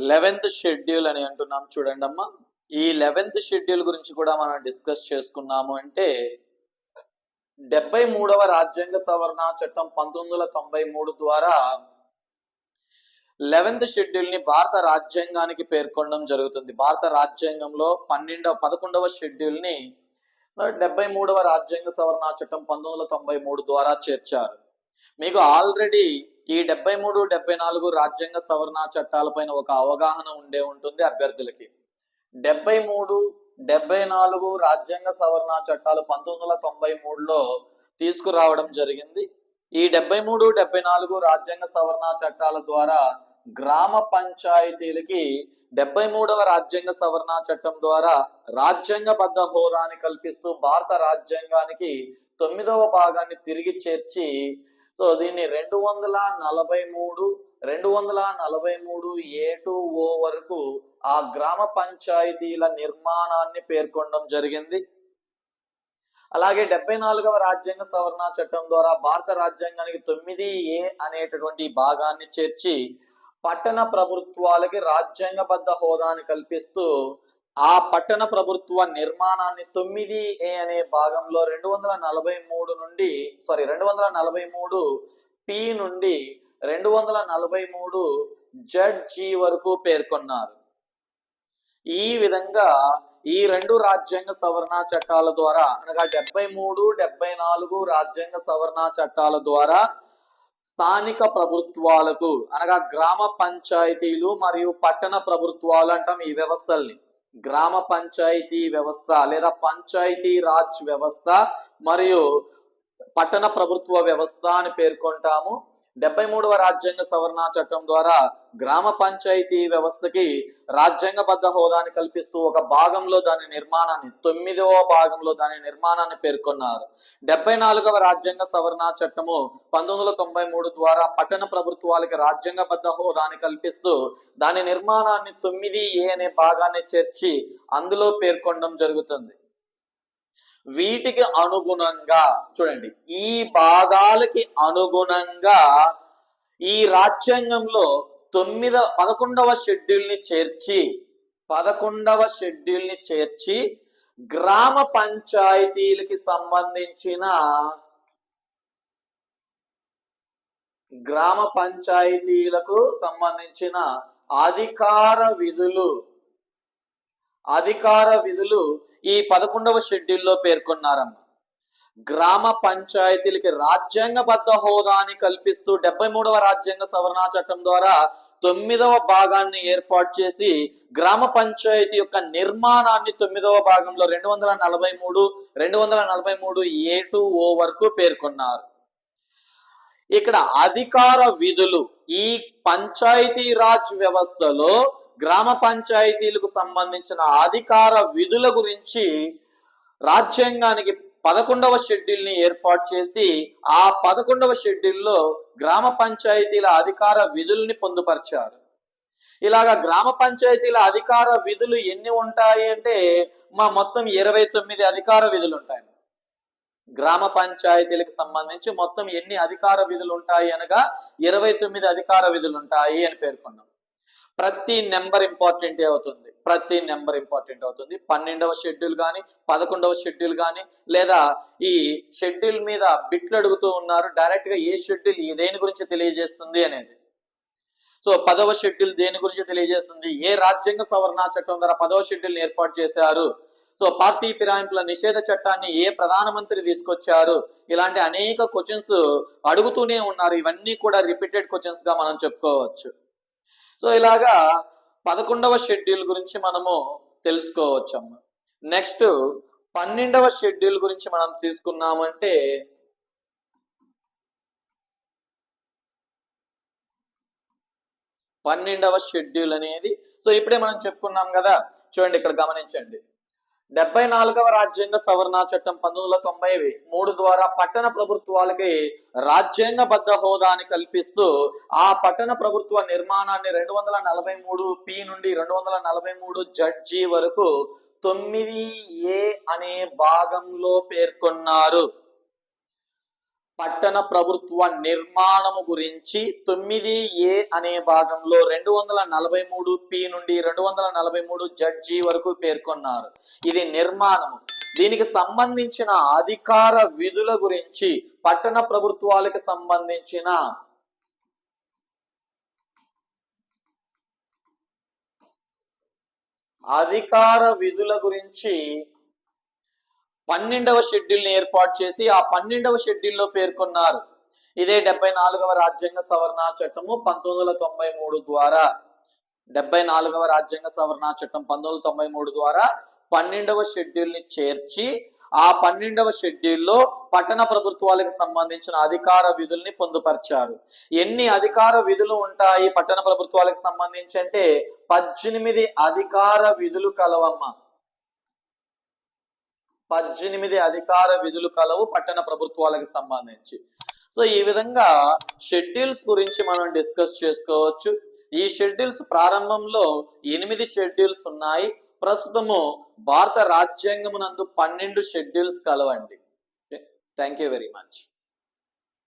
11th schedule అని అంటున్నాం చూడండి అమ్మా. ఈ 11th షెడ్యూల్ గురించి కూడా మనం డిస్కస్ చేసుకున్నాము. అంటే 73వ రాజ్యాంగ సవరణ చట్టం 1993 ద్వారా 11th షెడ్యూల్ ని భారత రాజ్యాంగానికి పేర్కొనడం జరుగుతుంది. భారత రాజ్యాంగంలో 11వ షెడ్యూల్ ని 73వ రాజ్యాంగ సవరణ చట్టం 1993 ద్వారా చేర్చారు. మీకు ఆల్రెడీ ఈ 73, 74 రాజ్యాంగ సవరణ చట్టాలపైన ఒక అవగాహన ఉండే ఉంటుంది అభ్యర్థులకి. 73, 74 రాజ్యాంగ సవరణ చట్టాలు 1993లో తీసుకురావడం జరిగింది. ఈ 73, 74 రాజ్యాంగ సవరణ చట్టాల ద్వారా గ్రామ పంచాయతీలకి 73వ రాజ్యాంగ సవరణ చట్టం ద్వారా రాజ్యాంగబద్ధ హోదాని కల్పిస్తూ భారత రాజ్యాంగానికి 9వ భాగాన్ని తిరిగి చేర్చి దీన్ని 243 A2O వరకు ఆ గ్రామ పంచాయతీల నిర్మాణాన్ని పేర్కొనడం జరిగింది. అలాగే 74వ రాజ్యాంగ సవరణ చట్టం ద్వారా భారత రాజ్యాంగానికి 9A అనేటటువంటి భాగాన్ని చేర్చి పట్టణ ప్రభుత్వాలకి రాజ్యాంగబద్ధ హోదాని కల్పిస్తూ ఆ పట్టణ ప్రభుత్వ నిర్మాణాన్ని 9A అనే భాగంలో 243 P నుండి 243 ZG వరకు పేర్కొన్నారు. ఈ విధంగా ఈ రెండు రాజ్యాంగ సవరణ చట్టాల ద్వారా అనగా 73, 74 రాజ్యాంగ సవరణ చట్టాల ద్వారా స్థానిక ప్రభుత్వాలకు అనగా గ్రామ పంచాయతీలు మరియు పట్టణ ప్రభుత్వాలు అంటాం ఈ వ్యవస్థల్ని. గ్రామ పంచాయతీ వ్యవస్థ లేదా పంచాయతీ రాజ్ వ్యవస్థ మరియు పట్టణ ప్రభుత్వ వ్యవస్థ అని పేర్కొంటాము. 73వ రాజ్యాంగ సవరణ చట్టం ద్వారా గ్రామ పంచాయతీ వ్యవస్థకి రాజ్యాంగబద్ధ హోదాని కల్పిస్తూ ఒక భాగంలో దాని నిర్మాణాన్ని 9వ భాగంలో దాని నిర్మాణాన్ని పేర్కొన్నారు. 74వ రాజ్యాంగ సవరణ చట్టము 1993 ద్వారా పట్టణ ప్రభుత్వాలకి రాజ్యాంగబద్ధ హోదాని కల్పిస్తూ దాని నిర్మాణాన్ని 9A అనే భాగాన్ని చేర్చి అందులో పేర్కొనడం జరుగుతుంది. వీటికి అనుగుణంగా చూడండి, ఈ భాగాలకి అనుగుణంగా ఈ రాజ్యాంగంలో 11వ షెడ్యూల్ ని చేర్చి గ్రామ పంచాయతీలకి సంబంధించిన అధికార విధులు ఈ 11వ షెడ్యూల్లో పేర్కొన్నారమ్మ. గ్రామ పంచాయతీలకి రాజ్యాంగబద్ధ హోదాని కల్పిస్తూ 73వ రాజ్యాంగ సవరణ చట్టం ద్వారా 9వ భాగాన్ని ఏర్పాటు చేసి గ్రామ పంచాయతీ యొక్క నిర్మాణాన్ని 9వ భాగంలో 243 A2O వరకు పేర్కొన్నారు. ఇక్కడ అధికార విధులు ఈ పంచాయతీ రాజ్ వ్యవస్థలో గ్రామ పంచాయతీలకు సంబంధించిన అధికార విధుల గురించి రాజ్యాంగానికి 11వ షెడ్యూల్ ని ఏర్పాటు చేసి ఆ 11వ షెడ్యూల్లో గ్రామ పంచాయతీల అధికార విధుల్ని పొందుపరిచారు. ఇలాగా గ్రామ పంచాయతీల అధికార విధులు ఎన్ని ఉంటాయి అంటే మొత్తం 29 అధికార విధులు ఉంటాయి. గ్రామ పంచాయతీలకు సంబంధించి మొత్తం ఎన్ని అధికార విధులు ఉంటాయి అనగా 29 అధికార విధులు ఉంటాయి అని పేర్కొన్నాం. ప్రతి నెంబర్ ఇంపార్టెంట్ అవుతుంది. 12వ షెడ్యూల్ కానీ 11వ షెడ్యూల్ కానీ లేదా ఈ షెడ్యూల్ మీద బిట్లు అడుగుతూ ఉన్నారు డైరెక్ట్ గా ఏ షెడ్యూల్ దేని గురించి తెలియజేస్తుంది అనేది. సో 10వ షెడ్యూల్ దేని గురించి తెలియజేస్తుంది, ఏ రాజ్యాంగ సవరణ చట్టం ద్వారా 10వ షెడ్యూల్ ఏర్పాటు చేశారు, సో పార్టీ ఫిరాయింపుల నిషేధ చట్టాన్ని ఏ ప్రధానమంత్రి తీసుకొచ్చారు, ఇలాంటి అనేక క్వశ్చన్స్ అడుగుతూనే ఉన్నారు. ఇవన్నీ కూడా రిపీటెడ్ క్వశ్చన్స్ గా మనం చెప్పుకోవచ్చు. సో ఇలాగా 11వ షెడ్యూల్ గురించి మనము తెలుసుకోవచ్చు అమ్మ. నెక్స్ట్ 12వ షెడ్యూల్ గురించి మనం తీసుకున్నామంటే 12వ షెడ్యూల్ అనేది సో ఇప్పుడే మనం చెప్పుకున్నాం కదా. చూడండి ఇక్కడ గమనించండి, 74వ రాజ్యాంగ సవరణ చట్టం 1993 ద్వారా పట్టణ ప్రభుత్వాలకి రాజ్యాంగబద్ధ హోదాని కల్పిస్తూ ఆ పట్టణ ప్రభుత్వ నిర్మాణాన్ని 243 P నుండి 243 ZG వరకు 9A అనే భాగంలో పేర్కొన్నారు. పట్టణ ప్రభుత్వ నిర్మాణము గురించి 9A అనే భాగంలో 243P నుండి 243ZG వరకు పేర్కొన్నారు. ఇది నిర్మాణము. దీనికి సంబంధించిన అధికార విధుల గురించి పట్టణ ప్రభుత్వాలకు సంబంధించిన అధికార విధుల గురించి 12వ షెడ్యూల్ని ఏర్పాటు చేసి ఆ 12వ షెడ్యూల్లో పేర్కొన్నారు. ఇదే 74వ రాజ్యాంగ సవరణ చట్టము 1993 ద్వారా 74వ రాజ్యాంగ సవరణ చట్టం 1993 ద్వారా 12వ షెడ్యూల్ని చేర్చి ఆ 12వ షెడ్యూల్లో పట్టణ ప్రభుత్వాలకు సంబంధించిన అధికార విధుల్ని పొందుపరిచారు. ఎన్ని అధికార విధులు ఉంటాయి పట్టణ ప్రభుత్వాలకు సంబంధించి అంటే 18 అధికార విధులు కలవమ్మ. 18 అధికార విధులు కలవు పట్టణ ప్రభుత్వాలకు సంబంధించి. సో ఈ విధంగా షెడ్యూల్స్ గురించి మనం డిస్కస్ చేసుకోవచ్చు. ఈ షెడ్యూల్స్ ప్రారంభంలో 8 షెడ్యూల్స్ ఉన్నాయి. ప్రస్తుతము భారత రాజ్యాంగమునందు 12 షెడ్యూల్స్ కలవండి. Thank you very much.